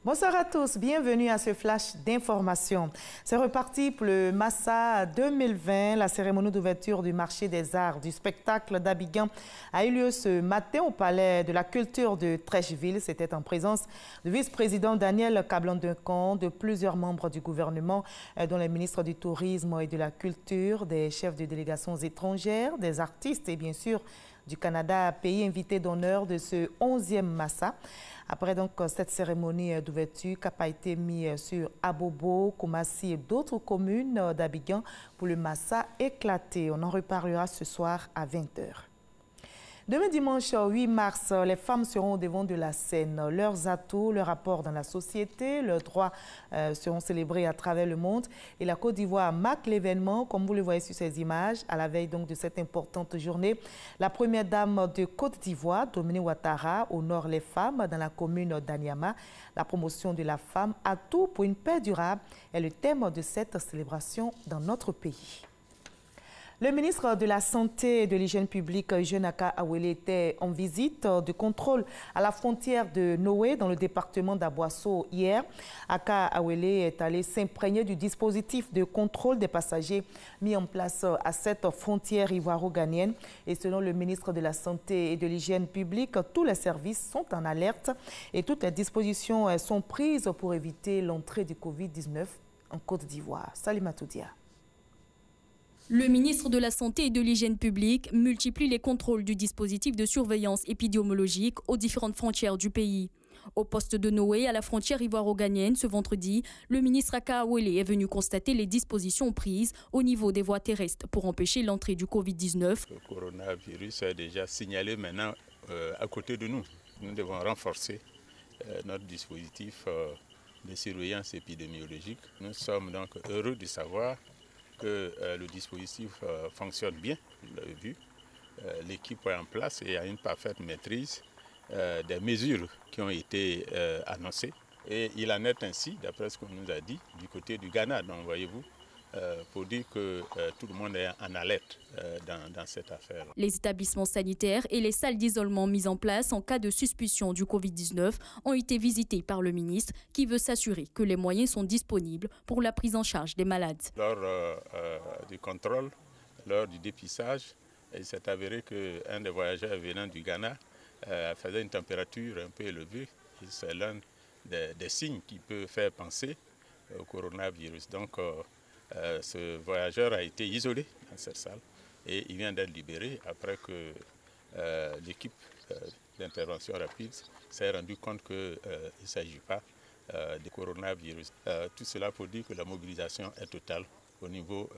Bonsoir à tous, bienvenue à ce flash d'information. C'est reparti pour le Massa 2020. La cérémonie d'ouverture du marché des arts du spectacle d'Abidjan a eu lieu ce matin au Palais de la Culture de Treichville. C'était en présence du vice-président Daniel Kablan-Duncan, de plusieurs membres du gouvernement, dont les ministres du Tourisme et de la Culture, des chefs de délégations étrangères, des artistes et bien sûr du Canada, pays invité d'honneur de ce 11e Massa. Après donc cette cérémonie d'ouverture, Cap a été mis sur Abobo, Koumassi et d'autres communes d'Abidjan pour le Massa éclaté. On en reparlera ce soir à 20h. Demain dimanche 8 mars, les femmes seront au devant de la scène. Leurs atouts, leur apport dans la société, leurs droits seront célébrés à travers le monde. Et la Côte d'Ivoire marque l'événement, comme vous le voyez sur ces images, à la veille donc de cette importante journée. La première dame de Côte d'Ivoire, Dominique Ouattara, honore les femmes dans la commune d'Anyama. La promotion de la femme, atout pour une paix durable, est le thème de cette célébration dans notre pays. Le ministre de la Santé et de l'Hygiène publique, Eugène Aka Awele, était en visite de contrôle à la frontière de Noé, dans le département d'Aboasso, hier. Aka Awele est allé s'imprégner du dispositif de contrôle des passagers mis en place à cette frontière ivoiro-ghanéenne. Et selon le ministre de la Santé et de l'Hygiène publique, tous les services sont en alerte et toutes les dispositions sont prises pour éviter l'entrée du Covid-19 en Côte d'Ivoire. Salimatou Dia. Le ministre de la Santé et de l'Hygiène publique multiplie les contrôles du dispositif de surveillance épidémiologique aux différentes frontières du pays. Au poste de Noé, à la frontière ivoiro-ghanéenne, ce vendredi, le ministre Aka Awele est venu constater les dispositions prises au niveau des voies terrestres pour empêcher l'entrée du Covid-19. Le coronavirus est déjà signalé maintenant à côté de nous. Nous devons renforcer notre dispositif de surveillance épidémiologique. Nous sommes donc heureux de savoir que le dispositif fonctionne bien, vous l'avez vu. L'équipe est en place et il y a une parfaite maîtrise des mesures qui ont été annoncées. Et il en est ainsi, d'après ce qu'on nous a dit, du côté du Ghana. Donc voyez-vous, pour dire que tout le monde est en alerte dans cette affaire. Les établissements sanitaires et les salles d'isolement mises en place en cas de suspicion du Covid-19 ont été visités par le ministre qui veut s'assurer que les moyens sont disponibles pour la prise en charge des malades. Lors du contrôle, lors du dépistage, il s'est avéré qu'un des voyageurs venant du Ghana faisait une température un peu élevée. C'est l'un des signes qui peut faire penser au coronavirus. Donc, ce voyageur a été isolé dans cette salle et il vient d'être libéré après que l'équipe d'intervention rapide s'est rendu compte qu'il ne s'agit pas de coronavirus. Tout cela pour dire que la mobilisation est totale au niveau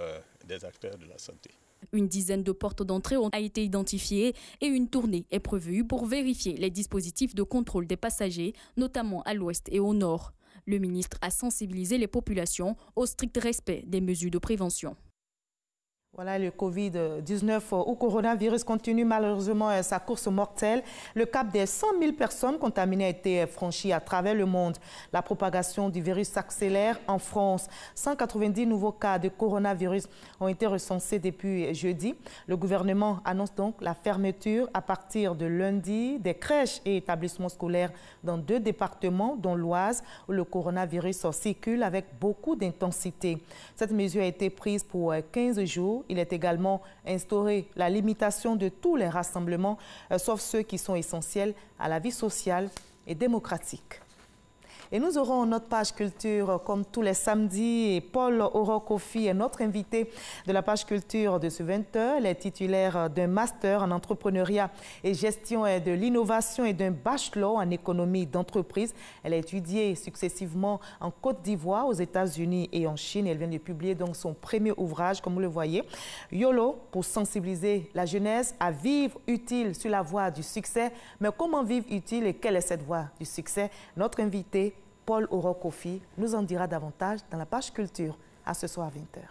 des acteurs de la santé. Une dizaine de portes d'entrée ont été identifiées et une tournée est prévue pour vérifier les dispositifs de contrôle des passagers, notamment à l'ouest et au nord. Le ministre a sensibilisé les populations au strict respect des mesures de prévention. Voilà, le Covid-19 ou coronavirus continue malheureusement sa course mortelle. Le cap des 100 000 personnes contaminées a été franchi à travers le monde. La propagation du virus s'accélère en France. 190 nouveaux cas de coronavirus ont été recensés depuis jeudi. Le gouvernement annonce donc la fermeture à partir de lundi des crèches et établissements scolaires dans 2 départements, dont l'Oise, où le coronavirus circule avec beaucoup d'intensité. Cette mesure a été prise pour 15 jours. Il est également instauré la limitation de tous les rassemblements, sauf ceux qui sont essentiels à la vie sociale et démocratique. Et nous aurons notre page culture comme tous les samedis. Et Paul Orokofi est notre invité de la page culture de ce 20h. Elle est titulaire d'un master en entrepreneuriat et gestion de l'innovation et d'un bachelor en économie d'entreprise. Elle a étudié successivement en Côte d'Ivoire, aux États-Unis et en Chine. Elle vient de publier donc son premier ouvrage, comme vous le voyez, YOLO, pour sensibiliser la jeunesse à vivre utile sur la voie du succès. Mais comment vivre utile et quelle est cette voie du succès? Notre invité, Paul Orokofi, nous en dira davantage dans la page culture à ce soir à 20h.